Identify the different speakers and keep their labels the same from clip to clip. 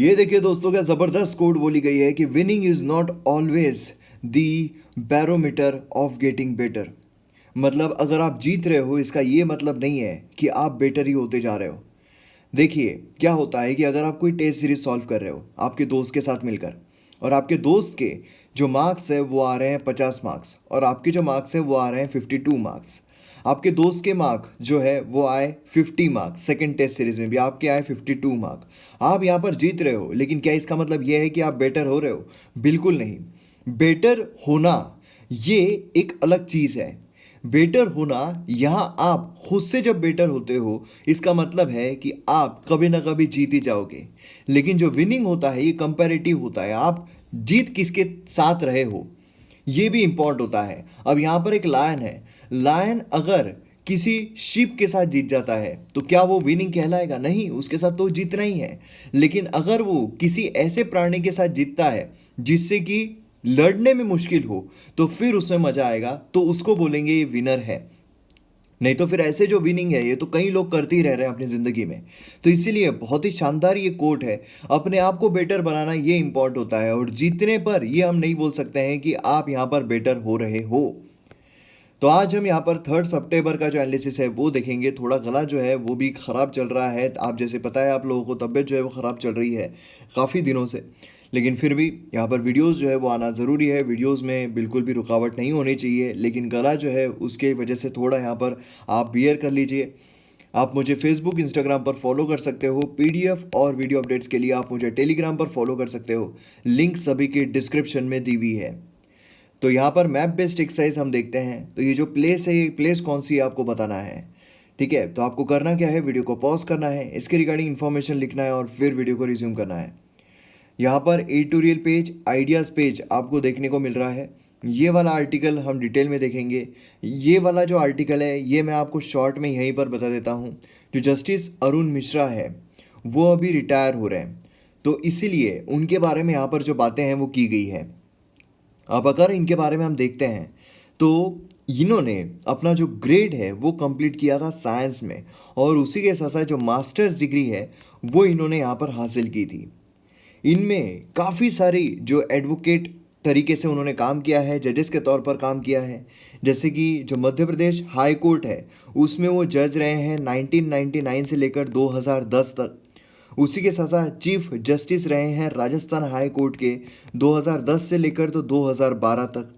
Speaker 1: ये देखिए दोस्तों, क्या जबरदस्त कोट बोली गई है कि winning is not always the barometer of getting better. मतलब अगर आप जीत रहे हो इसका ये मतलब नहीं है कि आप बेटर ही होते जा रहे हो। देखिए क्या होता है कि अगर आप कोई टेस्ट सीरीज सॉल्व कर रहे हो आपके दोस्त के साथ मिलकर, और आपके दोस्त के जो मार्क्स है वो आ रहे हैं 50 मार्क्स, और आपके जो मार्क्स है वो आ रहे हैं 52 मार्क्स। आपके दोस्त के मार्क जो है वो आए 50 मार्क्स, सेकेंड टेस्ट सीरीज में भी आपके आए 52 मार्क। आप यहाँ पर जीत रहे हो, लेकिन क्या इसका मतलब ये है कि आप बेटर हो रहे हो? बिल्कुल नहीं। बेटर होना ये एक अलग चीज़ है। बेटर होना, यहाँ आप खुद से जब बेटर होते हो इसका मतलब है कि आप कभी ना कभी जीत ही जाओगे। लेकिन जो विनिंग होता है ये कंपैरेटिव होता है, आप जीत किसके साथ रहे हो ये भी इंपॉर्टेंट होता है। अब यहाँ पर एक लायन है, लायन अगर किसी शिप के साथ जीत जाता है तो क्या वो विनिंग कहलाएगा? नहीं, उसके साथ तो जीतना ही है। लेकिन अगर वो किसी ऐसे प्राणी के साथ जीतता है जिससे कि लड़ने में मुश्किल हो तो फिर उसमें मजा आएगा, तो उसको बोलेंगे ये विनर है। नहीं तो फिर ऐसे जो विनिंग है ये तो कई लोग करते ही रह रहे हैं अपनी ज़िंदगी में। तो इसीलिए बहुत ही शानदार ये कोट है, अपने आप को बेटर बनाना ये इंपॉर्टेंट होता है, और जीतने पर ये हम नहीं बोल सकते हैं कि आप यहाँ पर बेटर हो रहे हो। तो आज हम यहाँ पर 3 सितंबर का जो एनालिसिस है वो देखेंगे। थोड़ा गला जो है वो भी ख़राब चल रहा है, आप जैसे पता है आप लोगों को तबीयत जो है वो ख़राब चल रही है काफ़ी दिनों से। लेकिन फिर भी यहाँ पर वीडियोस जो है वो आना ज़रूरी है, वीडियोस में बिल्कुल भी रुकावट नहीं होनी चाहिए। लेकिन गला जो है उसके वजह से थोड़ा यहाँ पर आप बियर कर लीजिए। आप मुझे फेसबुक इंस्टाग्राम पर फॉलो कर सकते हो, पीडीएफ और वीडियो अपडेट्स के लिए आप मुझे टेलीग्राम पर फॉलो कर सकते हो। लिंक सभी की डिस्क्रिप्शन में दी हुई है। तो यहाँ पर मैप बेस्ड एक्सरसाइज हम देखते हैं। तो ये जो प्लेस है, ये प्लेस कौन सी है आपको बताना है। ठीक है, तो आपको करना क्या है, वीडियो को पॉज करना है, इसके रिगार्डिंग इन्फॉर्मेशन लिखना है और फिर वीडियो को रिज्यूम करना है। यहाँ पर एडिटोरियल पेज, आइडियाज़ पेज आपको देखने को मिल रहा है। ये वाला आर्टिकल हम डिटेल में देखेंगे। ये वाला जो आर्टिकल है ये मैं आपको शॉर्ट में यहीं पर बता देता हूँ। जो जस्टिस अरुण मिश्रा है वो अभी रिटायर हो रहे हैं, तो इसीलिए उनके बारे में यहाँ पर जो बातें हैं वो की गई है। अब अगर इनके बारे में हम देखते हैं तो इन्होंने अपना जो ग्रेड है वो कंप्लीट किया था साइंस में, और उसी के साथ साथ जो मास्टर्स डिग्री है वो इन्होंने यहाँ पर हासिल की थी। इनमें काफ़ी सारी जो एडवोकेट तरीके से उन्होंने काम किया है, जजेस के तौर पर काम किया है। जैसे कि जो मध्य प्रदेश हाई कोर्ट है उसमें वो जज रहे हैं 1999 से लेकर 2010 तक। उसी के साथ साथ चीफ जस्टिस रहे हैं राजस्थान हाई कोर्ट के 2010 से लेकर तो 2012 तक।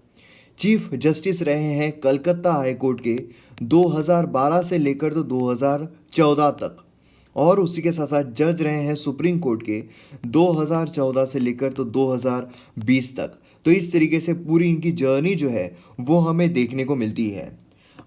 Speaker 1: चीफ जस्टिस रहे हैं कलकत्ता हाई कोर्ट के 2012 से लेकर तो 2014 तक। और उसी के साथ साथ जज रहे हैं सुप्रीम कोर्ट के 2014 से लेकर तो 2020 तक। तो इस तरीके से पूरी इनकी जर्नी जो है वो हमें देखने को मिलती है।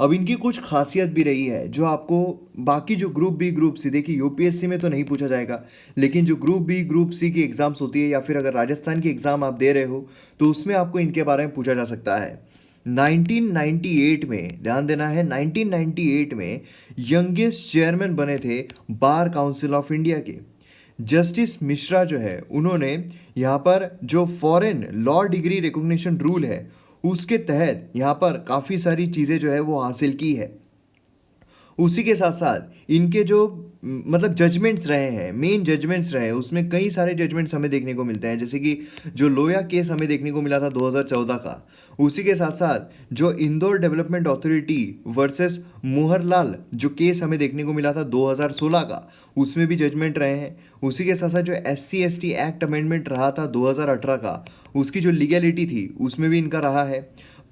Speaker 1: अब इनकी कुछ खासियत भी रही है जो आपको बाकी जो ग्रुप बी ग्रुप सी, देखिए यूपीएससी में तो नहीं पूछा जाएगा, लेकिन जो ग्रुप बी ग्रुप सी की एग्ज़ाम्स होती है या फिर अगर राजस्थान की एग्ज़ाम आप दे रहे हो तो उसमें आपको इनके बारे में पूछा जा सकता है। 1998 में, ध्यान देना है, 1998 में यंगेस्ट चेयरमैन बने थे बार काउंसिल ऑफ इंडिया के। जस्टिस मिश्रा जो है उन्होंने यहाँ पर जो foreign law degree recognition rule है उसके तहत यहाँ पर काफ़ी सारी चीज़ें जो है वो हासिल की है। उसी के साथ साथ इनके जो मतलब जजमेंट्स रहे हैं, मेन जजमेंट्स रहे हैं, उसमें कई सारे जजमेंट्स हमें देखने को मिलते हैं। जैसे कि जो लोया केस हमें देखने को मिला था 2014 का। उसी के साथ साथ जो Indore development authority versus Moharlal जो केस हमें देखने को मिला था 2016 का, उसमें भी जजमेंट रहे हैं। उसी के साथ साथ जो SC/ST एक्ट अमेंडमेंट रहा था 2018 का, उसकी जो लीगैलिटी थी उसमें भी इनका रहा है।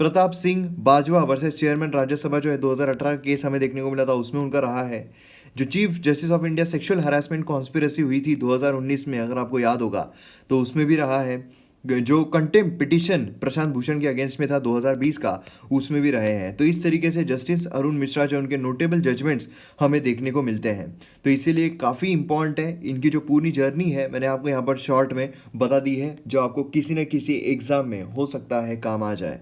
Speaker 1: प्रताप सिंह बाजवा वर्सेस चेयरमैन राज्यसभा जो है 2018 का केस हमें देखने को मिला था, उसमें उनका रहा है। जो chief justice of India sexual harassment conspiracy हुई थी 2019 में, अगर आपको याद होगा, तो उसमें भी रहा है। जो कंटेम्प्ट पिटीशन प्रशांत भूषण के अगेंस्ट में था 2020 का, उसमें भी रहे हैं। तो इस तरीके से जस्टिस अरुण मिश्रा जो उनके नोटेबल जजमेंट्स हमें देखने को मिलते हैं। तो इसीलिए काफ़ी इंपॉर्टेंट है इनकी जो पूरी जर्नी है, मैंने आपको यहाँ पर शॉर्ट में बता दी है, जो आपको किसी न किसी एग्जाम में हो सकता है काम आ जाए।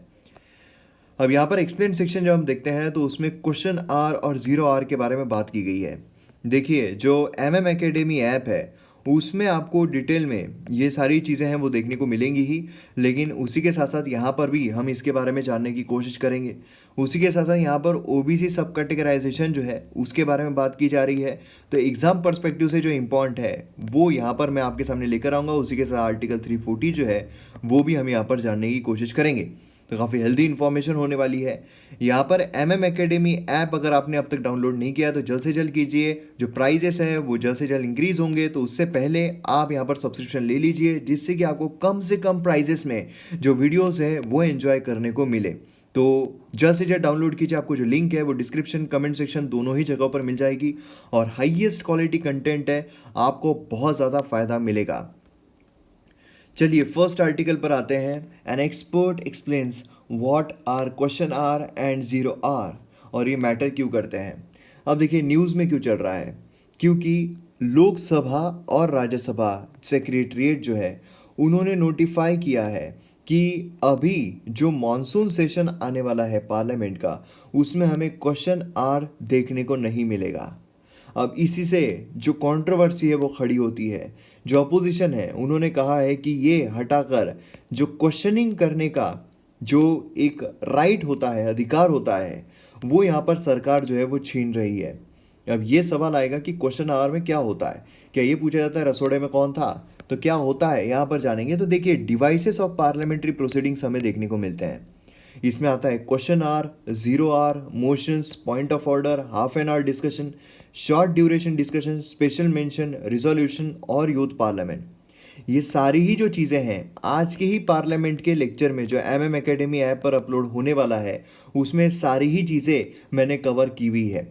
Speaker 1: अब यहाँ पर एक्सप्लेन सेक्शन जब हम देखते हैं तो उसमें क्वेश्चन आर और 0R के बारे में बात की गई है। देखिए जो MM एकेडमी ऐप है उसमें आपको डिटेल में ये सारी चीज़ें हैं वो देखने को मिलेंगी ही, लेकिन उसी के साथ साथ यहाँ पर भी हम इसके बारे में जानने की कोशिश करेंगे। उसी के साथ साथ यहाँ पर ओबीसी सब कैटेगराइजेशन जो है उसके बारे में बात की जा रही है। तो एग्ज़ाम पर्सपेक्टिव से जो इम्पॉर्टेंट है वो यहाँ पर मैं आपके सामने लेकर आऊँगा। उसी के साथ आर्टिकल 340 जो है वो भी हम यहाँ पर जानने की कोशिश करेंगे। तो काफ़ी हेल्दी इन्फॉर्मेशन होने वाली है। यहाँ पर MM एकेडमी ऐप अगर आपने अब तक डाउनलोड नहीं किया तो जल्द से जल्द कीजिए। जो प्राइजेस है वो जल्द से जल्द इंक्रीज होंगे, तो उससे पहले आप यहाँ पर सब्सक्रिप्शन ले लीजिए, जिससे कि आपको कम से कम प्राइजेस में जो वीडियोस है वो एंजॉय करने को मिले। तो जल्द से जल्द डाउनलोड कीजिए। आपको जो लिंक है वो डिस्क्रिप्शन, कमेंट सेक्शन दोनों ही जगहों पर मिल जाएगी और हाईएस्ट क्वालिटी कंटेंट है, आपको बहुत ज़्यादा फायदा मिलेगा। चलिए फर्स्ट आर्टिकल पर आते हैं। An expert explains what are question hour and zero hour, और ये मैटर क्यों करते हैं। अब देखिए न्यूज़ में क्यों चल रहा है, क्योंकि लोकसभा और राज्यसभा सेक्रेटरीट जो है उन्होंने नोटिफाई किया है कि अभी जो मॉनसून सेशन आने वाला है पार्लियामेंट का, उसमें हमें क्वेश्चन आर देखने को नहीं मिलेगा। अब इसी से जो कंट्रोवर्सी है वो खड़ी होती है। जो अपोजिशन है उन्होंने कहा है कि ये हटाकर जो क्वेश्चनिंग करने का जो एक राइट होता है, अधिकार होता है, वो यहाँ पर सरकार जो है वो छीन रही है। अब ये सवाल आएगा कि क्वेश्चन आवर में क्या होता है। क्या ये पूछा जाता है रसोड़े में कौन था, तो क्या होता है यहाँ पर जानेंगे। तो देखिए डिवाइसेस ऑफ पार्लियामेंट्री प्रोसीडिंग्स हमें देखने को मिलते हैं। इसमें आता है question hour, zero hour, motions, point of order, half an hour discussion, short duration discussion, special mention, resolution और यूथ पार्लियामेंट। ये सारी ही जो चीज़ें हैं आज के ही पार्लियामेंट के लेक्चर में जो MM एकेडमी ऐप पर अपलोड होने वाला है, उसमें सारी ही चीज़ें मैंने कवर की हुई है।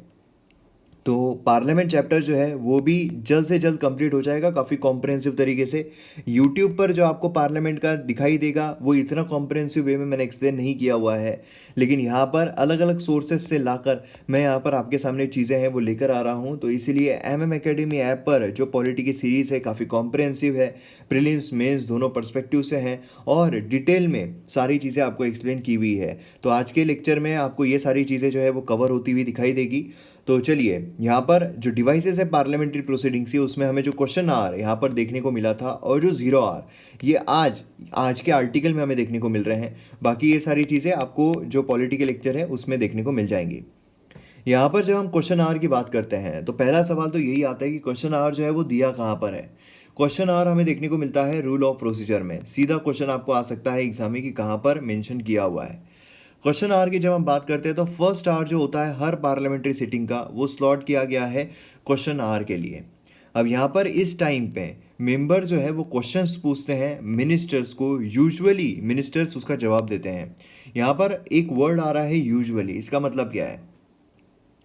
Speaker 1: तो पार्लियामेंट चैप्टर जो है वो भी जल्द से जल्द कंप्लीट हो जाएगा काफ़ी कॉम्प्रहेंसिव तरीके से। यूट्यूब पर जो आपको पार्लियामेंट का दिखाई देगा वो इतना कॉम्प्रहेंसिव वे में मैंने एक्सप्लेन नहीं किया हुआ है, लेकिन यहाँ पर अलग अलग सोर्सेज से लाकर मैं यहाँ पर आपके सामने चीज़ें हैं वो लेकर आ रहा हूँ। तो इसीलिए MM एकेडमी ऐप पर जो पॉलिटी की सीरीज़ है काफ़ी कॉम्प्रहेंसिव है, प्रीलिम्स मेंस दोनों पर्सपेक्टिव से हैं और डिटेल में सारी चीज़ें आपको एक्सप्लेन की हुई है। तो आज के लेक्चर में आपको ये सारी चीज़ें जो है वो कवर होती हुई दिखाई देगी। तो चलिए यहाँ पर जो डिवाइसेस है पार्लियामेंट्री प्रोसीडिंग्स की, उसमें हमें जो क्वेश्चन आर यहाँ पर देखने को मिला था और जो जीरो आर ये आज के आर्टिकल में हमें देखने को मिल रहे हैं। बाकी ये सारी चीज़ें आपको जो पॉलिटिकल लेक्चर है उसमें देखने को मिल जाएंगी। यहाँ पर जब हम क्वेश्चन आर की बात करते हैं तो पहला सवाल तो यही आता है कि क्वेश्चन आर जो है वो दिया कहाँ पर है। क्वेश्चन आर हमें देखने को मिलता है रूल ऑफ प्रोसीजर में। सीधा क्वेश्चन आपको आ सकता है एग्जाम में कि कहाँ पर मेंशन किया हुआ है। क्वेश्चन आवर की जब हम बात करते हैं तो फर्स्ट आवर जो होता है हर पार्लियामेंट्री सिटिंग का, वो स्लॉट किया गया है क्वेश्चन आवर के लिए। अब यहाँ पर इस टाइम पे मेंबर जो है वो क्वेश्चंस पूछते हैं मिनिस्टर्स को। यूजुअली मिनिस्टर्स उसका जवाब देते हैं। यहाँ पर एक वर्ड आ रहा है यूजुअली, इसका मतलब क्या है।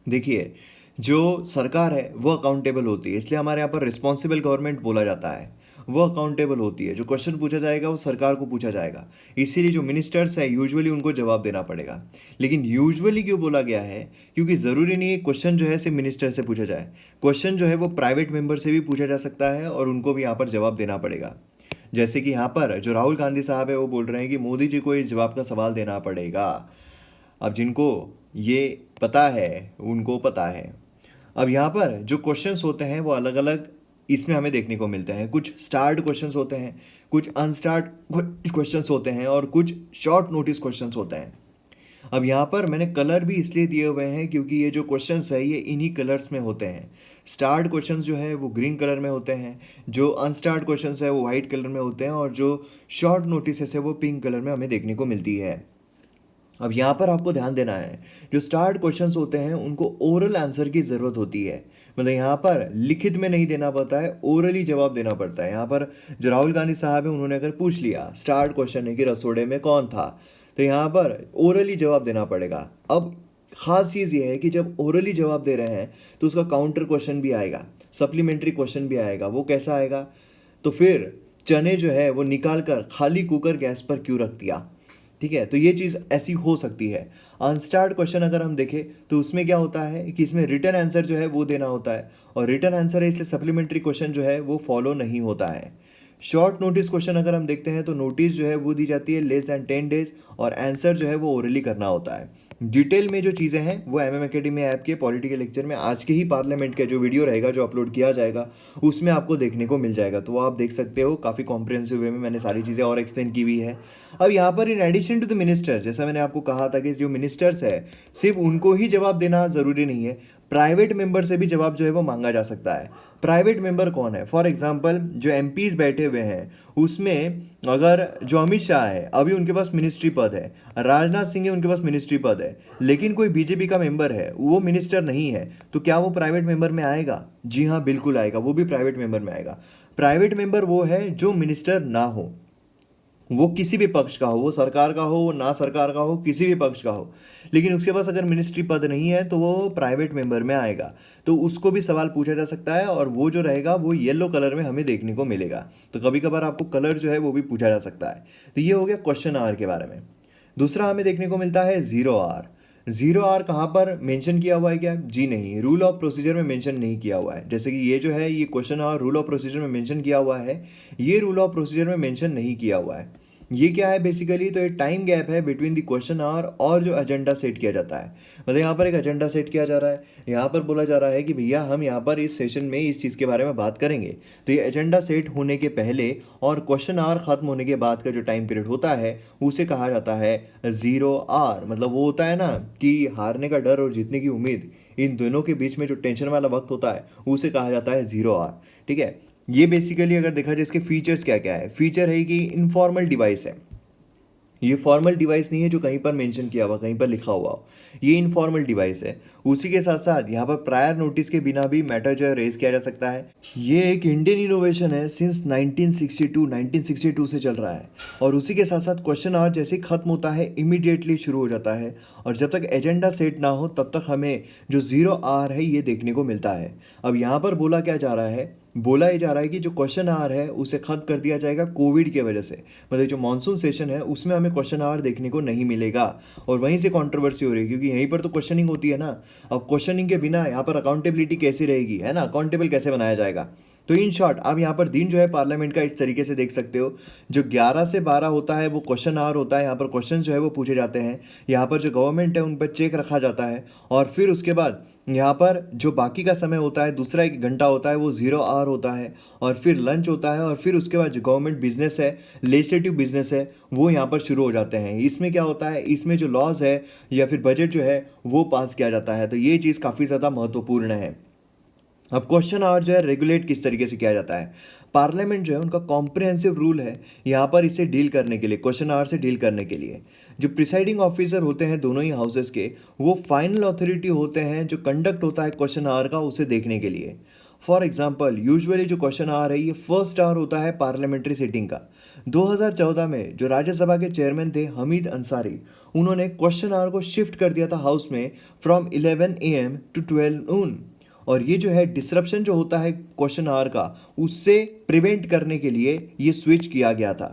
Speaker 1: देखिए जो सरकार है वो अकाउंटेबल होती है, इसलिए हमारे यहाँ पर रिस्पॉन्सिबल गवर्नमेंट बोला जाता है। वो अकाउंटेबल होती है, जो क्वेश्चन पूछा जाएगा वो सरकार को पूछा जाएगा। इसीलिए जो मिनिस्टर्स है यूजुअली उनको जवाब देना पड़ेगा। लेकिन यूजुअली क्यों बोला गया है, क्योंकि ज़रूरी नहीं है क्वेश्चन जो है सिर्फ मिनिस्टर से पूछा जाए। क्वेश्चन जो है वो प्राइवेट मेंबर से भी पूछा जा सकता है और उनको भी यहाँ पर जवाब देना पड़ेगा। जैसे कि यहाँ पर जो राहुल गांधी साहब है वो बोल रहे हैं कि मोदी जी को इस जवाब का सवाल देना पड़ेगा। अब जिनको ये पता है उनको पता है। अब यहाँ पर जो क्वेश्चंस होते हैं वो अलग अलग इसमें हमें देखने को मिलते हैं। कुछ स्टार्ड क्वेश्चंस होते हैं, कुछ अनस्टार्ड क्वेश्चंस होते हैं और कुछ शॉर्ट नोटिस क्वेश्चंस होते हैं। अब यहाँ पर मैंने कलर भी इसलिए दिए हुए हैं क्योंकि ये जो क्वेश्चंस है ये इन्हीं कलर्स में होते हैं। स्टार्ड क्वेश्चंस जो है वो ग्रीन कलर में होते हैं, जो अनस्टार्ड क्वेश्चंस है वो वाइट कलर में होते हैं और जो शॉर्ट नोटिस है वो पिंक कलर में हमें देखने को मिलती है। अब यहाँ पर आपको ध्यान देना है, जो स्टार्ट क्वेश्चंस होते हैं उनको ओरल आंसर की ज़रूरत होती है। मतलब यहाँ पर लिखित में नहीं देना पड़ता है, ओरली जवाब देना पड़ता है। यहाँ पर जो राहुल गांधी साहब है उन्होंने अगर पूछ लिया स्टार्ट क्वेश्चन है कि रसोड़े में कौन था, तो यहाँ पर ओरली जवाब देना पड़ेगा। अब ख़ास चीज़ ये है कि जब ओरली जवाब दे रहे हैं तो उसका काउंटर क्वेश्चन भी आएगा, सप्लीमेंट्री क्वेश्चन भी आएगा। वो कैसा आएगा, तो फिर चने जो है वो निकाल कर खाली कुकर गैस पर क्यों रख दिया। ठीक है, तो ये चीज़ ऐसी हो सकती है। अनस्टार्ड क्वेश्चन अगर हम देखें तो उसमें क्या होता है कि इसमें रिटर्न आंसर जो है वो देना होता है और रिटर्न आंसर है, इसलिए सप्लीमेंट्री क्वेश्चन जो है वो फॉलो नहीं होता है। शॉर्ट नोटिस क्वेश्चन अगर हम देखते हैं तो नोटिस जो है वो दी जाती है लेस दैन 10 डेज, और आंसर जो है वो ओरली करना होता है। डिटेल में जो चीज़ें हैं वो एमएम एकेडमी ऐप के पॉलिटिकल लेक्चर में आज के ही पार्लियामेंट का जो वीडियो रहेगा जो अपलोड किया जाएगा उसमें आपको देखने को मिल जाएगा, तो वो आप देख सकते हो। काफ़ी कॉम्प्रिहेंसिव वे में मैंने सारी चीज़ें और एक्सप्लेन की हुई है। अब यहाँ पर in addition to the minister, जैसा मैंने आपको कहा था कि जो मिनिस्टर्स है सिर्फ उनको ही जवाब देना ज़रूरी नहीं है, प्राइवेट मेंबर से भी जवाब जो है वो मांगा जा सकता है। प्राइवेट मेंबर कौन है? फॉर एग्जांपल जो एमपीज बैठे हुए हैं उसमें अगर जो अमित शाह है अभी उनके पास मिनिस्ट्री पद है, राजनाथ सिंह है उनके पास मिनिस्ट्री पद है, लेकिन कोई बीजेपी का मेंबर है वो मिनिस्टर नहीं है, तो क्या वो प्राइवेट मेंबर में आएगा? जी हाँ, बिल्कुल आएगा, वो भी प्राइवेट मेंबर में आएगा। प्राइवेट मेंबर वो है जो मिनिस्टर ना हो, वो किसी भी पक्ष का हो, वो सरकार का हो, वो ना सरकार का हो, किसी भी पक्ष का हो, लेकिन उसके पास अगर मिनिस्ट्री पद नहीं है तो वो प्राइवेट मेंबर में आएगा, तो उसको भी सवाल पूछा जा सकता है, और वो जो रहेगा वो येलो कलर में हमें देखने को मिलेगा। तो कभी कभार आपको कलर जो है वो भी पूछा जा सकता है। तो ये हो गया क्वेश्चन आवर के बारे में। दूसरा हमें देखने को मिलता है जीरो आर। जीरो आर कहाँ पर मेंशन किया हुआ है क्या? जी नहीं, रूल ऑफ प्रोसीजर में मेंशन नहीं किया हुआ है। जैसे कि ये जो है ये question hour rule of procedure में मेंशन किया हुआ है, ये रूल ऑफ प्रोसीजर में मेंशन नहीं किया हुआ है। ये क्या है बेसिकली? तो ये टाइम गैप है बिटवीन द क्वेश्चन आवर और जो एजेंडा सेट किया जाता है। मतलब यहाँ पर एक एजेंडा सेट किया जा रहा है, यहाँ पर बोला जा रहा है कि भैया हम यहाँ पर इस सेशन में इस चीज़ के बारे में बात करेंगे, तो ये एजेंडा सेट होने के पहले और क्वेश्चन आवर खत्म होने के बाद का जो टाइम पीरियड होता है उसे कहा जाता है जीरो आर। मतलब वो होता है ना कि हारने का डर और जीतने की उम्मीद, इन दोनों के बीच में जो टेंशन वाला वक्त होता है उसे कहा जाता है जीरो आर। ठीक है, ये बेसिकली अगर देखा जाए इसके फीचर्स क्या क्या है। फीचर है कि इनफॉर्मल डिवाइस है, ये फॉर्मल डिवाइस नहीं है जो कहीं पर मेंशन किया हुआ, कहीं पर लिखा हुआ हो, ये इनफॉर्मल डिवाइस है। उसी के साथ साथ यहाँ पर प्रायर नोटिस के बिना भी मैटर जो है रेज किया जा सकता है। ये एक इंडियन इनोवेशन है, सिंस 1962 से चल रहा है, और उसी के साथ साथ क्वेश्चन आवर जैसे ही खत्म होता है इमीडिएटली शुरू हो जाता है, और जब तक एजेंडा सेट ना हो तब तक हमें जो जीरो आवर है ये देखने को मिलता है। अब यहाँ पर बोला क्या जा रहा है? बोला ये जा रहा है कि जो क्वेश्चन आवर है उसे खत्म कर दिया जाएगा कोविड की वजह से। मतलब जो मानसून सेशन है उसमें हमें क्वेश्चन आवर देखने को नहीं मिलेगा, और वहीं से कंट्रोवर्सी हो रही है, क्योंकि यहीं पर तो क्वेश्चनिंग होती है ना। अब क्वेश्चनिंग के बिना यहाँ पर अकाउंटेबिलिटी कैसी रहेगी, है ना, अकाउंटेबल कैसे बनाया जाएगा? तो इन शॉर्ट आप यहाँ पर दिन जो है पार्लियामेंट का इस तरीके से देख सकते हो। जो 11 से 12 होता है वो क्वेश्चन आवर होता है, यहाँ पर क्वेश्चन जो है वो पूछे जाते हैं, यहाँ पर जो गवर्नमेंट है उन पर चेक रखा जाता है, और फिर उसके बाद यहाँ पर जो बाकी का समय होता है दूसरा 1 घंटा होता है वो जीरो आवर होता है, और फिर लंच होता है, और फिर उसके बाद जो गवर्नमेंट बिजनेस है, लेजिस्लेटिव बिजनेस है, वो यहाँ पर शुरू हो जाते हैं। इसमें क्या होता है, इसमें जो लॉज है या फिर बजट जो है वो पास किया जाता है। तो ये चीज़ काफ़ी ज़्यादा महत्वपूर्ण है। अब क्वेश्चन आवर जो है रेगुलेट किस तरीके से किया जाता है? पार्लियामेंट जो है उनका कॉम्प्रिहेंसिव रूल है यहाँ पर इसे डील करने के लिए, क्वेश्चन आवर से डील करने के लिए। जो प्रिसाइडिंग ऑफिसर होते हैं दोनों ही हाउसेस के, वो फाइनल अथॉरिटी होते हैं जो कंडक्ट होता है क्वेश्चन आवर का उसे देखने के लिए। फॉर एग्जाम्पल यूजुअली जो क्वेश्चन आवर है ये फर्स्ट आवर होता है पार्लियामेंट्री सिटिंग का। 2014 में जो राज्यसभा के चेयरमैन थे हमीद अंसारी, उन्होंने क्वेश्चन आवर को शिफ्ट कर दिया था हाउस में फ्रॉम 11 AM to 12 noon, और ये जो है डिसरप्शन जो होता है क्वेश्चन आवर का उससे प्रिवेंट करने के लिए ये स्विच किया गया था।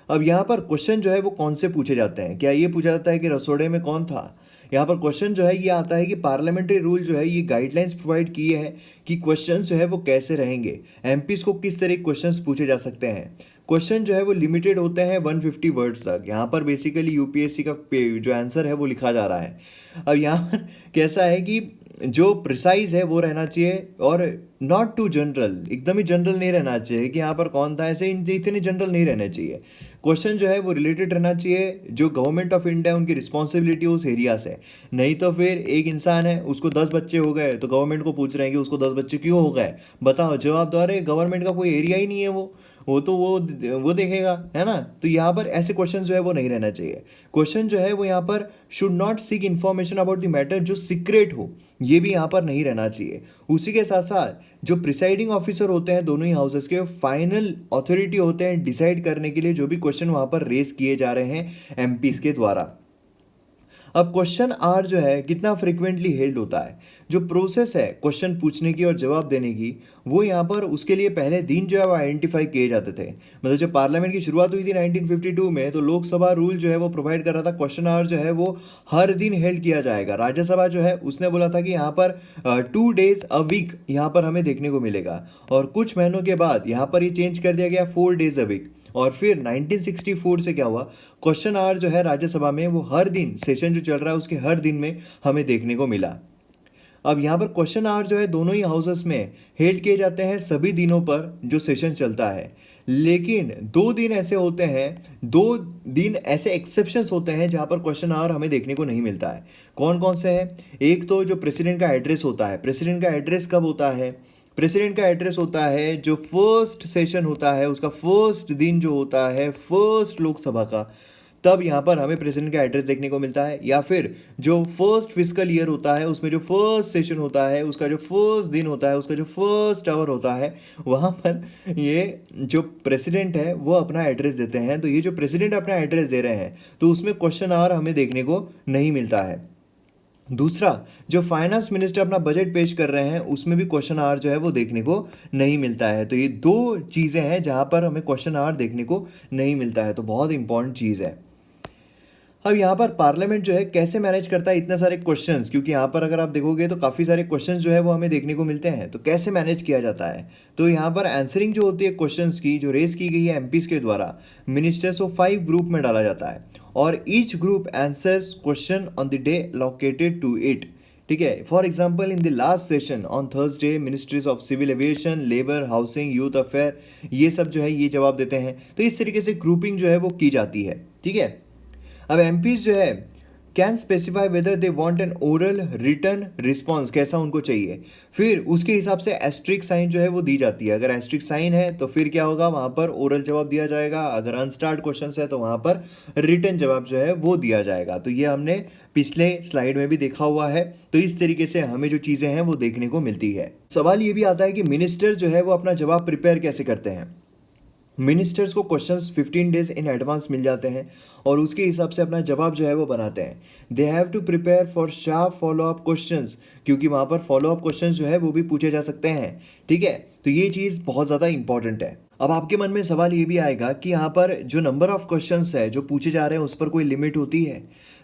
Speaker 1: अब यहाँ पर क्वेश्चन जो है वो कौन से पूछे जाते हैं? क्या ये पूछा जाता है कि रसोड़े में कौन था? यहाँ पर क्वेश्चन जो है ये आता है कि पार्लियामेंट्री रूल जो है ये गाइडलाइंस प्रोवाइड किए हैं कि क्वेश्चन जो है वो कैसे रहेंगे, एमपीज को किस तरह क्वेश्चंस पूछे जा सकते हैं। क्वेश्चन जो है वो लिमिटेड होते हैं 150 वर्ड्स तक। यहाँ पर बेसिकली यूपीएससी का जो आंसर है वो लिखा जा रहा है। अब यहाँ पर कैसा है कि जो प्रिसाइज है वो रहना चाहिए, और नॉट टू जनरल, एकदम ही जनरल नहीं रहना चाहिए कि यहाँ पर कौन था, ऐसे इतने जनरल नहीं रहने चाहिए। क्वेश्चन जो है वो रिलेटेड रहना चाहिए जो गवर्नमेंट ऑफ इंडिया उनकी रिस्पॉन्सिबिलिटी उस एरिया से। नहीं तो फिर एक इंसान है उसको 10 बच्चे हो गए तो गवर्नमेंट को पूछ रहे हैं कि उसको 10 बच्चे क्यों हो गए, बताओ, जवाब दो, अरे गवर्नमेंट का कोई एरिया ही नहीं है वो तो वो देखेगा, है ना। तो यहाँ पर ऐसे क्वेश्चन जो है वो नहीं रहना चाहिए। क्वेश्चन जो है वो यहाँ पर should not seek information about the matter, जो सीक्रेट हो ये भी यहाँ पर नहीं रहना चाहिए। उसी के साथ साथ जो प्रिसाइडिंग ऑफिसर होते हैं दोनों ही हाउसेस के, फाइनल अथॉरिटी होते हैं डिसाइड करने के लिए जो भी क्वेश्चन वहाँ पर रेस किए जा रहे हैं एमपीज के द्वारा। अब क्वेश्चन आर जो है कितना फ्रिक्वेंटली हेल्ड होता है, जो प्रोसेस है क्वेश्चन पूछने की और जवाब देने की, वो यहाँ पर उसके लिए पहले दिन जो है वो आइडेंटिफाई किए जाते थे। मतलब जब पार्लियामेंट की शुरुआत हुई थी 1952 में, तो लोकसभा रूल जो है वो प्रोवाइड कर रहा था क्वेश्चन आवर जो है वो हर दिन हेल्ड किया जाएगा। राज्यसभा जो है उसने बोला था कि यहाँ पर 2 days अ वीक यहाँ पर हमें देखने को मिलेगा, और कुछ महीनों के बाद यहाँ पर ये चेंज कर दिया गया 4 days अ वीक। और फिर 1964 से क्या हुआ, क्वेश्चन आवर जो है राज्यसभा में वो हर दिन, सेशन जो चल रहा है उसके हर दिन में हमें देखने को मिला। अब यहाँ पर क्वेश्चन आवर जो है दोनों ही हाउसेस में हेल्ड किए जाते हैं सभी दिनों पर जो सेशन चलता है। लेकिन 2 दिन ऐसे होते हैं, 2 दिन ऐसे एक्सेप्शंस होते हैं जहाँ पर क्वेश्चन आवर हमें देखने को नहीं मिलता है। कौन कौन से हैं? एक तो जो प्रेसिडेंट का एड्रेस होता है। प्रेसिडेंट का एड्रेस कब होता है? प्रेसिडेंट का एड्रेस होता है जो फर्स्ट सेशन होता है उसका फर्स्ट दिन जो होता है फर्स्ट लोकसभा का, तब यहाँ पर हमें प्रेसिडेंट का एड्रेस देखने को मिलता है। या फिर जो फर्स्ट फिजिकल ईयर होता है उसमें जो फर्स्ट सेशन होता है उसका जो फर्स्ट दिन होता है उसका जो फर्स्ट आवर होता है, वहाँ पर ये जो प्रेसिडेंट है वो अपना एड्रेस देते हैं। तो ये जो प्रेसिडेंट अपना एड्रेस दे रहे हैं तो उसमें क्वेश्चन आवर हमें देखने को नहीं मिलता है। दूसरा, जो फाइनेंस मिनिस्टर अपना बजट पेश कर रहे हैं उसमें भी क्वेश्चन आवर जो है वो देखने को नहीं मिलता है। तो ये 2 चीज़ें हैं जहाँ पर हमें क्वेश्चन आवर देखने को नहीं मिलता है, तो बहुत इंपॉर्टेंट चीज़ है। अब यहाँ पर पार्लियामेंट जो है कैसे मैनेज करता है इतने सारे क्वेश्चंस, क्योंकि यहाँ पर अगर आप देखोगे तो काफ़ी सारे क्वेश्चंस जो है वो हमें देखने को मिलते हैं, तो कैसे मैनेज किया जाता है। तो यहाँ पर आंसरिंग जो होती है क्वेश्चंस की जो रेज की गई है एमपीज के द्वारा, मिनिस्टर्स को 5 ग्रुप में डाला जाता है और each group answers question on the day located to it. ठीक है, for example in the last session on Thursday ministries of civil aviation, labour, housing, youth affair, ये सब जो है ये जवाब देते हैं। तो इस तरीके से ग्रुपिंग जो है वो की जाती है। ठीक है, अब एमपीज जो है can specify whether they want an oral return response, कैसा उनको चाहिए। फिर उसके हिसाब से एस्ट्रिक साइन जो है वो दी जाती है। अगर एस्ट्रिक साइन है तो फिर क्या होगा, वहाँ पर ओरल जवाब दिया जाएगा। अगर अनस्टार्ड क्वेश्चन है तो वहाँ पर रिटर्न जवाब जो है वो दिया जाएगा। तो ये हमने पिछले स्लाइड में भी देखा हुआ है। तो इस तरीके से हमें जो चीज़ें हैं वो देखने को मिलती है। सवाल ये भी आता है कि मिनिस्टर जो है वो अपना जवाब प्रिपेयर कैसे करते हैं। मिनिस्टर्स को क्वेश्चंस 15 डेज इन एडवांस मिल जाते हैं और उसके हिसाब से अपना जवाब जो है वो बनाते हैं। They have to prepare for sharp follow up questions, क्योंकि वहाँ पर फॉलोअप क्वेश्चंस जो है वो भी पूछे जा सकते हैं। ठीक है, तो ये चीज़ बहुत ज़्यादा इंपॉर्टेंट है। अब आपके मन में सवाल ये भी आएगा कि यहाँ पर जो नंबर ऑफ क्वेश्चंस है जो पूछे जा रहे हैं उस पर कोई लिमिट होती है।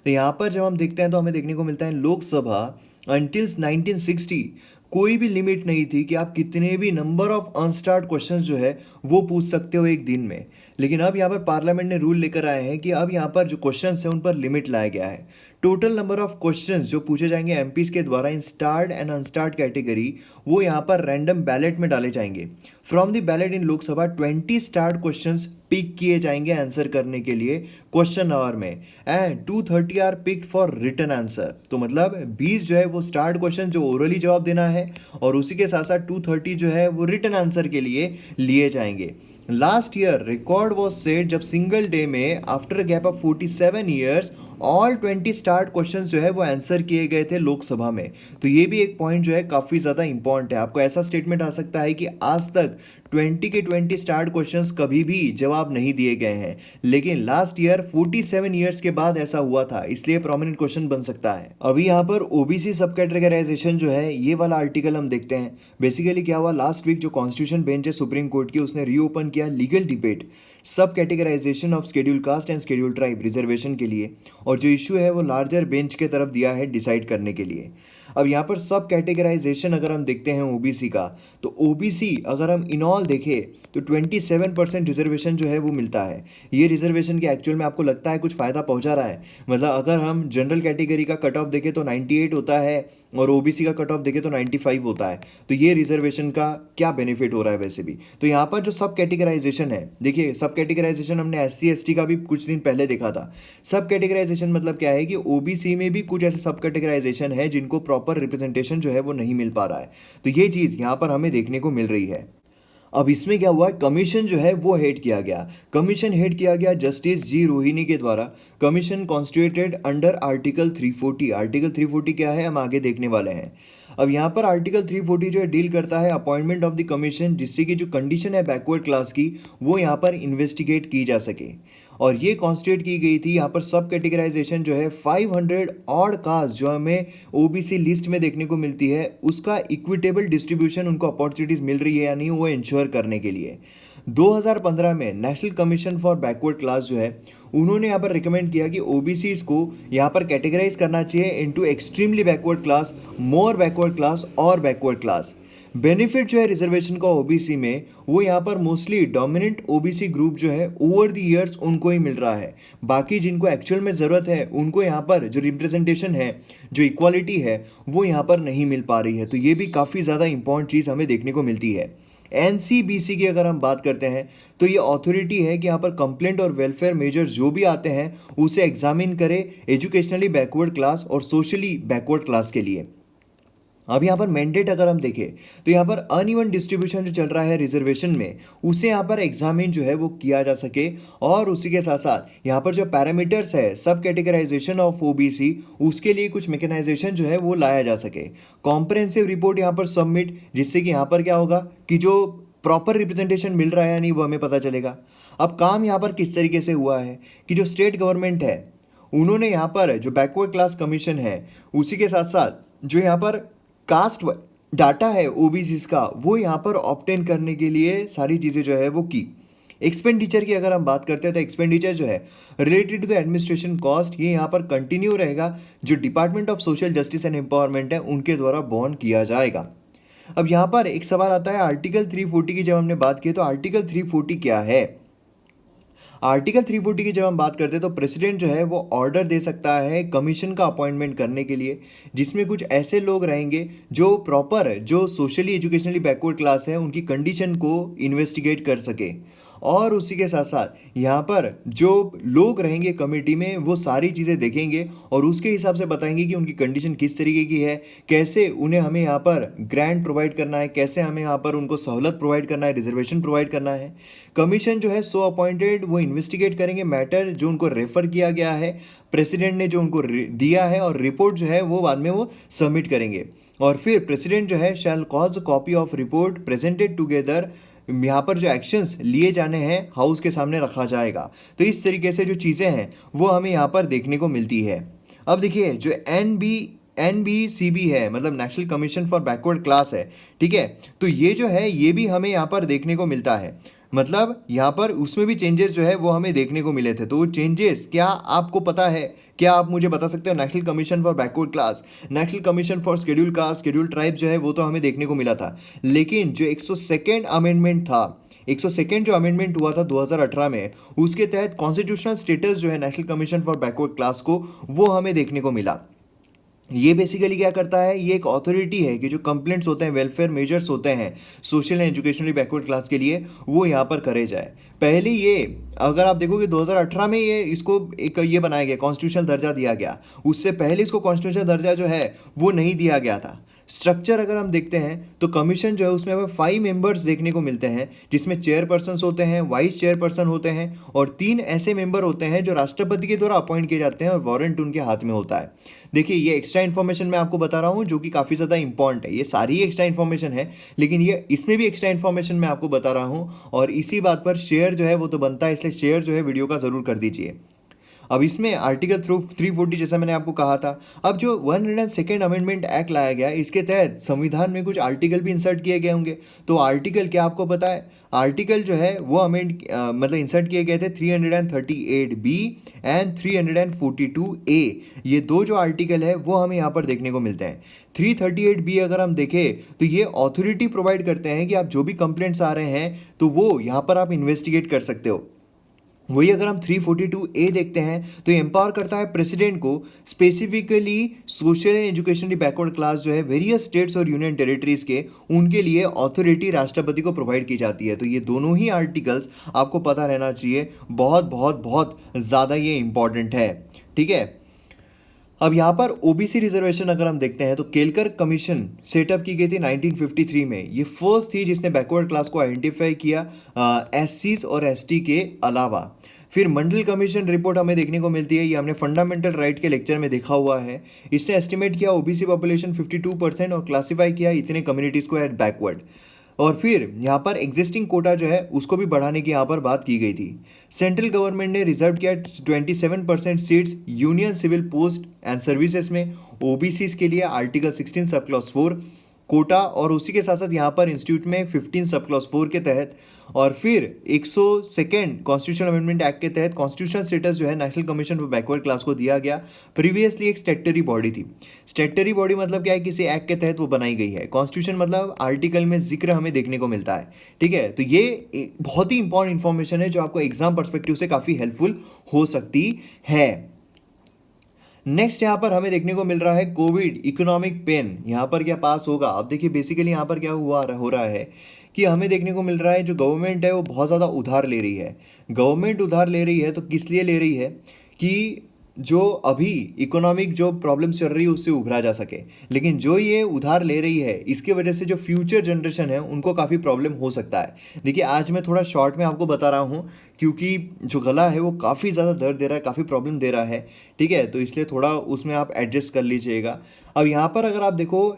Speaker 1: तो यहाँ पर जब हम देखते हैं तो हमें देखने को मिलता है लोकसभा अंटिल 1960 कोई भी लिमिट नहीं थी कि आप कितने भी नंबर ऑफ अनस्टार्ट क्वेश्चंस जो है वो पूछ सकते हो एक दिन में। लेकिन अब यहाँ पर पार्लियामेंट ने रूल लेकर आए हैं कि अब यहाँ पर जो क्वेश्चंस हैं उन पर लिमिट लाया गया है। टोटल नंबर ऑफ क्वेश्चंस जो पूछे जाएंगे एमपीज के द्वारा in starred and unstarred category, वो यहाँ पर रैंडम बैलेट में डाले जाएंगे। From the ballot in Lok Sabha 20 starred questions pick किए जाएंगे आंसर करने के लिए क्वेश्चन आवर में, and 230 are picked for return answer. तो मतलब 20 जो है वो स्टार्ट क्वेश्चन जो ओरली जवाब देना है और उसी के साथ साथ 230 जो है वो रिटर्न आंसर के लिए लिए जाएंगे। Last year record was set जब सिंगल डे में after gap of 47 years all 20 start questions जो है वो आंसर किए गए थे लोकसभा में। तो ये भी एक पॉइंट जो है काफ़ी ज़्यादा इंपॉर्टेंट है। आपको ऐसा स्टेटमेंट आ सकता है कि आज तक 20 के 20 स्टार्ट क्वेश्चंस कभी भी जवाब नहीं दिए गए हैं, लेकिन लास्ट ईयर 47 ईयर्स के बाद ऐसा हुआ था, इसलिए प्रोमिनेंट क्वेश्चन बन सकता है। अभी यहाँ पर ओबीसी सब कैटेगराइजेशन जो है ये वाला आर्टिकल हम देखते हैं। बेसिकली क्या हुआ, लास्ट वीक जो कॉन्स्टिट्यूशन बेंच है सुप्रीम कोर्ट की उसने रीओपन किया legal debate sub categorization of schedule caste and schedule tribe reservation के लिए, और जो इशू है वो लार्जर बेंच के तरफ दिया है डिसाइड करने के लिए। अब यहाँ पर सब कैटेगराइजेशन अगर हम देखते हैं ओबीसी का, तो ओबीसी अगर हम इन ऑल देखें तो 27% रिजर्वेशन जो है वो मिलता है। ये रिजर्वेशन के एक्चुअल में आपको लगता है कुछ फ़ायदा पहुँचा रहा है? मतलब अगर हम जनरल कैटेगरी का कट ऑफ देखें तो 98 होता है और ओबीसी का कट ऑफ देखें तो 95 होता है। तो ये रिजर्वेशन का क्या बेनिफिट हो रहा है वैसे भी। तो यहाँ पर जो सब कैटेगराइजेशन है, देखिए सब कैटेगराइजेशन हमने एससी एसटी का भी कुछ दिन पहले देखा था। सब कैटेगराइजेशन मतलब क्या है कि ओबीसी में भी कुछ ऐसे सब कैटेगराइजेशन है जिनको प्रॉपर रिप्रेजेंटेशन जो है वो नहीं मिल पा रहा है। तो ये चीज़ यहाँ पर हमें देखने को मिल रही है। अब इसमें क्या हुआ, कमीशन जो है वो हेड किया गया। कमीशन हेड किया गया जस्टिस जी रोहिणी के द्वारा। Commission constituted under article 340। Article 340 क्या है हम आगे देखने वाले हैं। अब यहाँ पर आर्टिकल 340 जो है डील करता है अपॉइंटमेंट ऑफ द कमीशन, जिससे कि जो कंडीशन है बैकवर्ड क्लास की वो यहाँ पर इन्वेस्टिगेट की जा सके। और ये कॉन्स्टिट्यूट की गई थी यहाँ पर सब कैटेगराइजेशन जो है 500 ऑड कास्ट जो हमें ओबीसी लिस्ट में देखने को मिलती है उसका इक्विटेबल डिस्ट्रीब्यूशन उनको अपॉर्चुनिटीज मिल रही है या नहीं वो इंश्योर करने के लिए 2015 में national commission for backward class जो है उन्होंने यहाँ पर रिकमेंड किया कि ओबीसीज को यहाँ पर कैटेगराइज करना चाहिए इनटू एक्सट्रीमली बैकवर्ड क्लास, मोर बैकवर्ड क्लास और बैकवर्ड क्लास। बेनिफिट जो है रिजर्वेशन का ओबीसी में वो यहाँ पर मोस्टली डोमिनेंट ओबीसी ग्रुप जो है ओवर द ईयर्स उनको ही मिल रहा है। बाकी जिनको एक्चुअल में ज़रूरत है उनको यहाँ पर जो रिप्रेजेंटेशन है, जो इक्वालिटी है वो यहाँ पर नहीं मिल पा रही है। तो ये भी काफ़ी ज़्यादा इंपॉर्टेंट चीज़ हमें देखने को मिलती है। एनसीबीसी की अगर हम बात करते हैं तो ये अथॉरिटी है कि यहाँ पर कंप्लेंट और वेलफेयर मेजर्स जो भी आते हैं उसे एग्जामिन करे एजुकेशनली बैकवर्ड क्लास और सोशली बैकवर्ड क्लास के लिए। अब यहाँ पर मैंडेट अगर हम देखें तो यहाँ पर अनइवन डिस्ट्रीब्यूशन जो चल रहा है रिजर्वेशन में उसे यहाँ पर एग्जामिन जो है वो किया जा सके और उसी के साथ साथ यहाँ पर जो पैरामीटर्स है सब कैटेगराइजेशन ऑफ ओबीसी उसके लिए कुछ मैकेनाइजेशन जो है वो लाया जा सके। कॉम्प्रहेंसिव रिपोर्ट यहाँ पर सबमिट जिससे कि यहाँ पर क्या होगा कि जो प्रॉपर रिप्रेजेंटेशन मिल रहा है या नहीं वो हमें पता चलेगा। अब काम यहाँ पर किस तरीके से हुआ है कि जो स्टेट गवर्नमेंट है उन्होंने यहाँ पर जो बैकवर्ड क्लास कमीशन है उसी के साथ साथ जो यहाँ पर कास्ट डाटा है ओबीसीज का वो यहाँ पर ऑब्टेन करने के लिए सारी चीज़ें जो है वो की। एक्सपेंडिचर की अगर हम बात करते हैं तो एक्सपेंडिचर जो है related to the administration cost ये यहाँ पर कंटिन्यू रहेगा, जो department of social justice and empowerment है उनके द्वारा बॉर्न किया जाएगा। अब यहाँ पर एक सवाल आता है आर्टिकल 340 की जब हमने बात की तो आर्टिकल 340 क्या है। आर्टिकल 340 की जब हम बात करते हैं तो प्रेसिडेंट जो है वो ऑर्डर दे सकता है कमीशन का अपॉइंटमेंट करने के लिए जिसमें कुछ ऐसे लोग रहेंगे जो प्रॉपर जो सोशली एजुकेशनली बैकवर्ड क्लास है उनकी कंडीशन को इन्वेस्टिगेट कर सके। और उसी के साथ साथ यहाँ पर जो लोग रहेंगे कमेटी में वो सारी चीज़ें देखेंगे और उसके हिसाब से बताएंगे कि उनकी कंडीशन किस तरीके की है, कैसे उन्हें हमें यहाँ पर ग्रांट प्रोवाइड करना है, कैसे हमें यहाँ पर उनको सहूलत प्रोवाइड करना है, रिजर्वेशन प्रोवाइड करना है। कमीशन जो है सो अपॉइंटेड वो इन्वेस्टिगेट करेंगे मैटर जो उनको रेफर किया गया है, प्रेसिडेंट ने जो उनको दिया है और रिपोर्ट जो है वो बाद में वो सबमिट करेंगे। और फिर प्रेसिडेंट जो है shall cause copy of report presented together, यहाँ पर जो एक्शंस लिए जाने हैं हाउस के सामने रखा जाएगा। तो इस तरीके से जो चीज़ें हैं वो हमें यहाँ पर देखने को मिलती है। अब देखिए जो NBCB है मतलब national commission for backward class है, ठीक है, तो ये जो है ये भी हमें यहाँ पर देखने को मिलता है। मतलब यहाँ पर उसमें भी चेंजेस जो है वो हमें देखने को मिले थे। तो वो चेंजेस क्या आपको पता है, क्या आप मुझे बता सकते हो। National commission for backward class, national commission for schedule caste, schedule tribe जो है वो तो हमें देखने को मिला था, लेकिन जो 102nd अमेंडमेंट था, 102nd जो अमेंडमेंट हुआ था 2018 में उसके तहत कॉन्स्टिट्यूशनल स्टेटस जो है national commission for backward class को वो हमें देखने को मिला। ये बेसिकली क्या करता है, ये एक अथॉरिटी है कि जो कंप्लेंट्स होते हैं, वेलफेयर मेजर्स होते हैं social and educationally backward class के लिए वो यहाँ पर करे जाए। पहले ये अगर आप देखोगे 2018 में ये इसको एक ये बनाया गया, कॉन्स्टिट्यूशनल दर्जा दिया गया, उससे पहले इसको कॉन्स्टिट्यूशनल दर्जा जो है वो नहीं दिया गया था। स्ट्रक्चर अगर हम देखते हैं तो कमीशन जो है उसमें हमें 5 मेंबर्स देखने को मिलते हैं जिसमें चेयरपर्सन होते हैं, वाइस चेयरपर्सन होते हैं और 3 ऐसे मेंबर होते हैं जो राष्ट्रपति के द्वारा अपॉइंट किए जाते हैं और वारंट उनके हाथ में होता है। देखिए ये एक्स्ट्रा इन्फॉर्मेशन मैं आपको बता रहा हूँ जो कि काफ़ी ज़्यादा इंपॉर्टेंट है। ये सारी एक्स्ट्रा इन्फॉर्मेशन है लेकिन ये इसमें भी एक्स्ट्रा इन्फॉर्मेशन मैं आपको बता रहा हूँ और इसी बात पर शेयर जो है वो तो बनता है, इसलिए शेयर जो है वीडियो का ज़रूर कर दीजिए। अब इसमें आर्टिकल 340 जैसा मैंने आपको कहा था, अब जो 102nd अमेंडमेंट एक्ट लाया गया इसके तहत संविधान में कुछ आर्टिकल भी इंसर्ट किए गए होंगे। तो आर्टिकल क्या आपको पता है, आर्टिकल जो है वो मतलब इंसर्ट किए गए थे 338B एंड 342A। ये दो जो आर्टिकल है वो हमें यहाँ पर देखने को मिलते हैं। 338B अगर हम देखें तो ये अथॉरिटी प्रोवाइड करते हैं कि आप जो भी कंप्लेंट्स आ रहे हैं तो वो यहाँ पर आप इन्वेस्टिगेट कर सकते हो। वही अगर हम 342A देखते हैं तो एम्पावर करता है प्रेसिडेंट को specifically social and educationally backward class जो है वेरियस स्टेट्स और यूनियन टेरिटरीज के उनके लिए अथॉरिटी राष्ट्रपति को प्रोवाइड की जाती है। तो ये दोनों ही आर्टिकल्स आपको पता रहना चाहिए, बहुत बहुत बहुत ज़्यादा ये इंपॉर्टेंट है, ठीक है। अब यहाँ पर ओबीसी रिजर्वेशन अगर हम देखते हैं तो केलकर कमीशन सेटअप की गई थी 1953 में। ये फर्स्ट थी जिसने बैकवर्ड क्लास को आइडेंटिफाई किया एससीज और एसटी के अलावा। फिर मंडल कमीशन रिपोर्ट हमें देखने को मिलती है, ये हमने फंडामेंटल राइट के लेक्चर में देखा हुआ है। इससे एस्टिमेट किया ओबीसी पॉपुलेशन 52% और क्लासीफाई किया इतने कम्युनिटीज़ को एट बैकवर्ड। और फिर यहाँ पर एग्जिस्टिंग कोटा जो है उसको भी बढ़ाने की यहाँ पर बात की गई थी। सेंट्रल गवर्नमेंट ने रिजर्व किया 27% seats union civil post and services में ओबीसी के लिए, आर्टिकल 16 सब क्लॉज 4 कोटा, और उसी के साथ साथ यहाँ पर इंस्टीट्यूट में 15 सब क्लॉज 4 के तहत, और फिर 102nd कॉन्स्टिट्यूशन अमेंडमेंट एक्ट के तहत कॉन्स्टिट्यूशनल स्टेटस जो है national commission for backward class को दिया गया। प्रीवियसली एक स्टैट्यूटरी बॉडी थी। स्टैट्यूटरी बॉडी मतलब क्या है, किसी एक्ट के तहत वो बनाई गई है। कॉन्स्टिट्यूशन मतलब आर्टिकल में जिक्र हमें देखने को मिलता है, ठीक है। तो ये बहुत ही इंपॉर्टेंट इन्फॉर्मेशन है जो आपको एग्जाम पर्सपेक्टिव से काफ़ी हेल्पफुल हो सकती है। नेक्स्ट यहाँ पर हमें देखने को मिल रहा है कोविड इकोनॉमिक पेन, यहाँ पर क्या पास होगा। अब देखिए बेसिकली यहाँ पर क्या हो रहा है कि हमें देखने को मिल रहा है जो गवर्नमेंट है वो बहुत ज़्यादा उधार ले रही है। गवर्नमेंट उधार ले रही है तो किस लिए ले रही है कि जो अभी इकोनॉमिक जो प्रॉब्लम चल रही है उससे उभरा जा सके। लेकिन जो ये उधार ले रही है इसकी वजह से जो फ्यूचर जनरेशन है उनको काफ़ी प्रॉब्लम हो सकता है। देखिए आज मैं थोड़ा शॉर्ट में आपको बता रहा हूँ क्योंकि जो गला है वो काफ़ी ज़्यादा दर्द दे रहा है, काफ़ी प्रॉब्लम दे रहा है, ठीक है। तो इसलिए थोड़ा उसमें आप एडजस्ट कर लीजिएगा। अब यहाँ पर अगर आप देखो,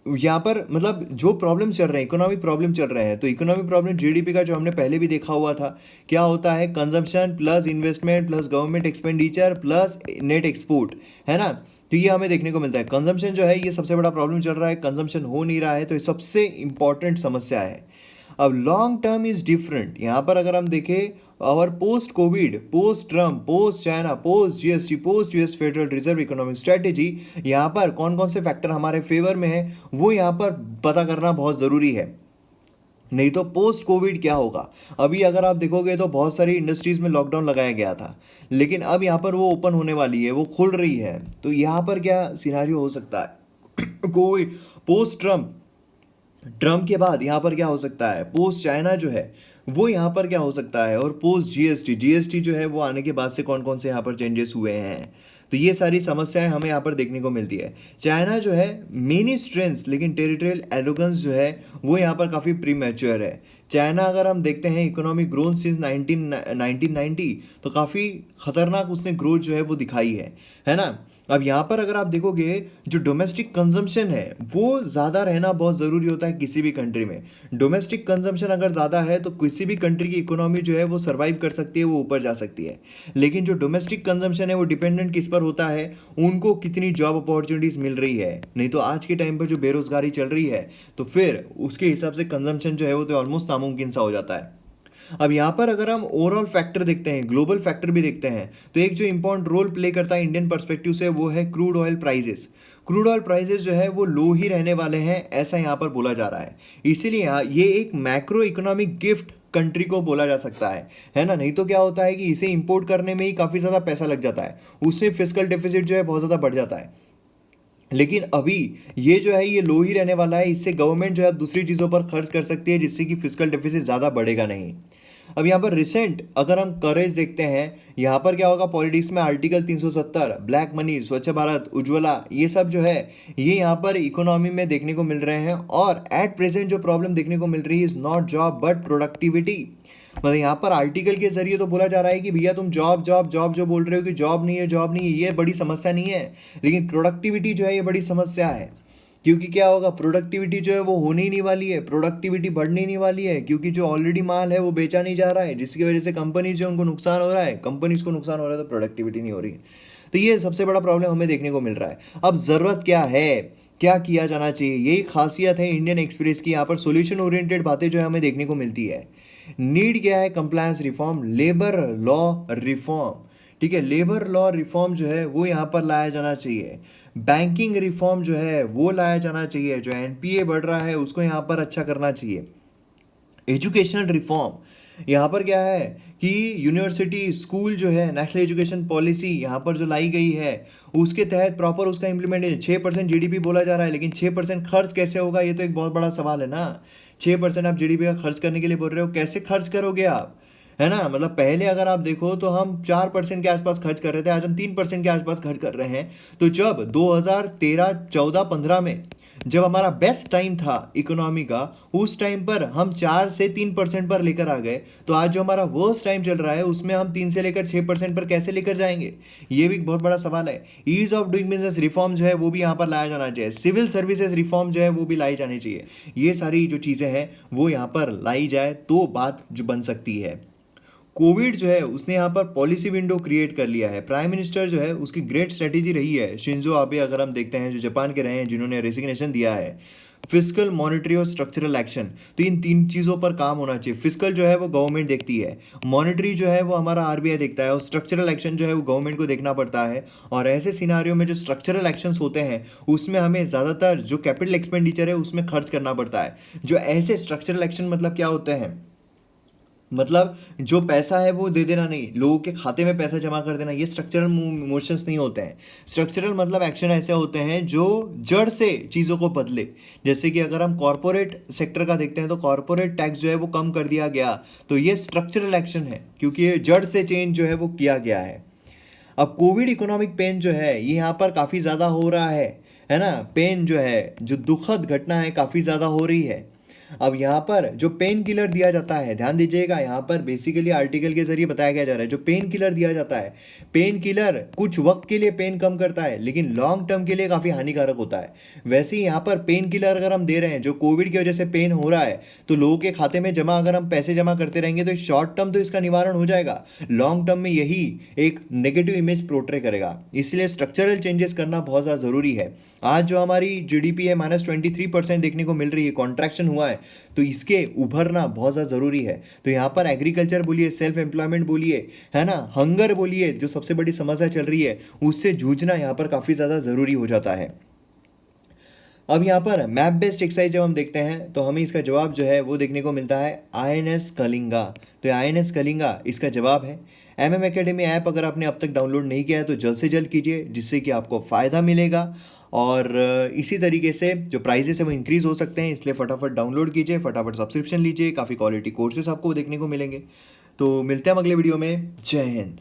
Speaker 1: यहाँ पर मतलब जो प्रॉब्लम चल रहे हैं, इकोनॉमिक प्रॉब्लम चल रहे हैं, तो इकोनॉमिक प्रॉब्लम जीडीपी का जो हमने पहले भी देखा हुआ था, क्या होता है, consumption plus investment plus government expenditure plus net export, है ना। तो ये हमें देखने को मिलता है। कंजम्पशन जो है ये सबसे बड़ा प्रॉब्लम चल रहा है, कंजम्पशन हो नहीं रहा है, तो ये सबसे इंपॉर्टेंट समस्या है। अब लॉन्ग टर्म इज डिफरेंट। यहाँ पर अगर हम देखें और post Covid, post Trump, post China, post GST, post US federal reserve economic strategy, यहाँ पर कौन कौन से फैक्टर हमारे फेवर में है वो यहाँ पर पता करना बहुत ज़रूरी है। नहीं तो पोस्ट कोविड क्या होगा। अभी अगर आप देखोगे तो बहुत सारी इंडस्ट्रीज में लॉकडाउन लगाया गया था, लेकिन अब यहाँ पर वो ओपन होने वाली है, वो खुल रही है। तो यहाँ पर क्या सिनारियो हो सकता है कोविड, पोस्ट ट्रम्प, ट्रम्प के बाद यहाँ पर क्या हो सकता है, पोस्ट चाइना जो है वो यहाँ पर क्या हो सकता है, और पोस्ट जीएसटी, जीएसटी जो है वो आने के बाद से कौन कौन से यहाँ पर चेंजेस हुए हैं। तो ये सारी समस्याएं हमें यहाँ पर देखने को मिलती है। चाइना जो है मेनी स्ट्रेंथ्स लेकिन टेरिटोरियल एरोगेंस जो है वो यहाँ पर काफ़ी प्रीमैच्योर है। चाइना अगर हम देखते हैं इकोनॉमिक ग्रोथ सिंस 1990 तो काफ़ी खतरनाक उसने ग्रोथ जो है वो दिखाई है ना। अब यहाँ पर अगर आप देखोगे जो डोमेस्टिक कंजम्पशन है वो ज़्यादा रहना बहुत ज़रूरी होता है किसी भी कंट्री में। डोमेस्टिक कंजम्पशन अगर ज़्यादा है तो किसी भी कंट्री की इकोनॉमी जो है वो सर्वाइव कर सकती है, वो ऊपर जा सकती है। लेकिन जो डोमेस्टिक कंजम्पशन है वो डिपेंडेंट किस पर होता है, उनको कितनी जॉब अपॉर्चुनिटीज़ मिल रही है। नहीं तो आज के टाइम पर जो बेरोजगारी चल रही है तो फिर उसके हिसाब से कंजम्पशन जो है वो तो ऑलमोस्ट नामुमकिन सा हो जाता है। अब यहाँ पर अगर हम ओवरऑल फैक्टर देखते हैं, ग्लोबल फैक्टर भी देखते हैं, तो एक जो इंपॉर्टेंट रोल प्ले करता है इंडियन पर्सपेक्टिव से वो है crude oil prices. Crude oil prices जो है वो लो ही रहने वाले हैं ऐसा यहाँ पर बोला जा रहा है। इसीलिए ये एक मैक्रो इकोनॉमिक गिफ्ट कंट्री को बोला जा सकता है ना। नहीं तो क्या होता है कि इसे इंपोर्ट करने में ही काफ़ी ज़्यादा पैसा लग जाता है, उससे फिस्कल डेफिसिट जो है बहुत ज़्यादा बढ़ जाता है। लेकिन अभी ये जो है ये लो ही रहने वाला है, इससे गवर्नमेंट जो है दूसरी चीज़ों पर खर्च कर सकती है जिससे कि फिस्कल डेफिसिट ज़्यादा बढ़ेगा नहीं। अब यहाँ पर रिसेंट अगर हम करेज देखते हैं, यहाँ पर क्या होगा, पॉलिटिक्स में आर्टिकल 370, ब्लैक मनी, स्वच्छ भारत, उज्ज्वला, ये सब जो है ये यहाँ पर इकोनॉमी में देखने को मिल रहे हैं। और एट प्रेजेंट जो प्रॉब्लम देखने को मिल रही है is not job but productivity. मतलब यहाँ पर आर्टिकल के जरिए तो बोला जा रहा है कि भैया तुम जॉब जॉब जॉब जो बोल रहे हो कि जॉब नहीं है, जॉब नहीं है, ये बड़ी समस्या नहीं है, लेकिन प्रोडक्टिविटी जो है ये बड़ी समस्या है। क्योंकि क्या होगा, प्रोडक्टिविटी जो है वो होने ही नहीं वाली है, प्रोडक्टिविटी बढ़ने ही नहीं वाली है, क्योंकि जो ऑलरेडी माल है वो बेचा नहीं जा रहा है, जिसकी वजह से कंपनी जो उनको नुकसान हो रहा है, कंपनीज को नुकसान हो रहा है, तो प्रोडक्टिविटी नहीं हो रही है। तो ये सबसे बड़ा प्रॉब्लम हमें देखने को मिल रहा है। अब ज़रूरत क्या है, क्या किया जाना चाहिए, यही खासियत है इंडियन एक्सप्रेस की। यहाँ पर सोल्यूशन ओरिएंटेड बातें जो है हमें देखने को मिलती है। नीड क्या है, compliance reform, labour law reform, ठीक है, लेबर लॉ रिफॉर्म जो है वो यहाँ पर लाया जाना चाहिए। बैंकिंग रिफॉर्म जो है वो लाया जाना चाहिए, जो एनपीए बढ़ रहा है उसको यहाँ पर अच्छा करना चाहिए। एजुकेशनल रिफॉर्म, यहाँ पर क्या है कि यूनिवर्सिटी स्कूल जो है नेशनल एजुकेशन पॉलिसी यहाँ पर जो लाई गई है उसके तहत प्रॉपर उसका इम्प्लीमेंटेशन। 6% जीडीपी बोला जा रहा है, लेकिन 6% खर्च कैसे होगा, ये तो एक बहुत बड़ा सवाल है ना। 6% आप जीडीपी का खर्च करने के लिए बोल रहे हो, कैसे खर्च करोगे आप, है ना। मतलब पहले अगर आप देखो तो हम 4% के आसपास खर्च कर रहे थे, आज हम 3% के आसपास खर्च कर रहे हैं। तो जब 2013, 14, 15 में जब हमारा बेस्ट टाइम था इकोनॉमी का, उस टाइम पर हम 4 से 3% पर लेकर आ गए, तो आज जो हमारा वर्स्ट टाइम चल रहा है उसमें हम 3 से लेकर 6% पर कैसे लेकर जाएंगे? ये भी एक बहुत बड़ा सवाल है। Ease of doing business reform जो है वो भी यहाँ पर लाया जाना चाहिए, सिविल सर्विसेज रिफॉर्म जो है वो भी लाई जानी चाहिए। ये सारी जो चीज़ें हैं वो यहाँ पर लाई जाए तो बात जो बन सकती है। कोविड जो है उसने यहाँ पर पॉलिसी विंडो क्रिएट कर लिया है। प्राइम मिनिस्टर जो है उसकी ग्रेट स्ट्रेटेजी रही है शिंजो आबे, अगर हम देखते हैं जो जापान के रहे हैं जिन्होंने रेसिग्नेशन दिया है। फिजिकल, मॉनेटरी और स्ट्रक्चरल एक्शन, तो इन तीन चीज़ों पर काम होना चाहिए। फिजिकल जो है वो गवर्नमेंट देखती है, मॉनेटरी जो है वो हमारा आरबीआई देखता है, और स्ट्रक्चरल एक्शन जो है वो गवर्नमेंट को देखना पड़ता है। और ऐसे सिनारियों में जो स्ट्रक्चरल एक्शंस होते हैं उसमें हमें ज़्यादातर जो कैपिटल एक्सपेंडिचर है उसमें खर्च करना पड़ता है। जो ऐसे स्ट्रक्चरल एक्शन मतलब क्या होते हैं? मतलब जो पैसा है वो दे देना नहीं, लोगों के खाते में पैसा जमा कर देना, ये स्ट्रक्चरल मोशंस नहीं होते हैं। स्ट्रक्चरल मतलब एक्शन ऐसे होते हैं जो जड़ से चीज़ों को बदले। जैसे कि अगर हम कॉरपोरेट सेक्टर का देखते हैं तो कॉरपोरेट टैक्स जो है वो कम कर दिया गया, तो ये स्ट्रक्चरल एक्शन है क्योंकि ये जड़ से चेंज जो है वो किया गया है। अब कोविड इकोनॉमिक पेन जो है ये यहाँ पर काफ़ी ज़्यादा हो रहा है ना? पेन जो है, जो दुखद घटना है काफ़ी ज़्यादा हो रही है। अब यहाँ पर जो पेन किलर दिया जाता है, ध्यान दीजिएगा, यहाँ पर बेसिकली आर्टिकल के जरिए बताया गया जा रहा है जो पेन किलर दिया जाता है, पेन किलर कुछ वक्त के लिए पेन कम करता है लेकिन लॉन्ग टर्म के लिए काफ़ी हानिकारक होता है। वैसे ही यहाँ पर पेन किलर अगर हम दे रहे हैं, जो कोविड की वजह से पेन हो रहा है, तो लोगों के खाते में जमा अगर हम पैसे जमा करते रहेंगे तो शॉर्ट टर्म तो इसका निवारण हो जाएगा, लॉन्ग टर्म में यही एक नेगेटिव इमेज प्रोट्रे करेगा। इसलिए स्ट्रक्चरल चेंजेस करना बहुत ज़्यादा ज़रूरी है। आज जो हमारी जीडीपी है -23% देखने को मिल रही है, कॉन्ट्रैक्शन हुआ है, तो इसके उभरना बहुत ज़्यादा ज़रूरी है। तो यहाँ पर एग्रीकल्चर बोलिए, सेल्फ एम्प्लॉयमेंट बोलिए, है ना, हंगर बोलिए, जो सबसे बड़ी समस्या चल रही है उससे जूझना यहाँ पर काफ़ी ज़्यादा ज़रूरी हो जाता है। अब यहाँ पर मैप बेस्ड एक्सरसाइज जब हम देखते हैं तो हमें इसका जवाब जो है वो देखने को मिलता है INS कलिंगा। तो INS कलिंगा इसका जवाब है। एकेडमी ऐप अगर आपने अब तक डाउनलोड नहीं किया है तो जल्द से जल्द कीजिए, जिससे कि आपको फ़ायदा मिलेगा। और इसी तरीके से जो प्राइजेस है वो इंक्रीज़ हो सकते हैं, इसलिए फटाफट डाउनलोड कीजिए, फटाफट सब्सक्रिप्शन लीजिए, काफ़ी क्वालिटी कोर्सेज आपको देखने को मिलेंगे। तो मिलते हैं हम अगले वीडियो में। जय हिंद।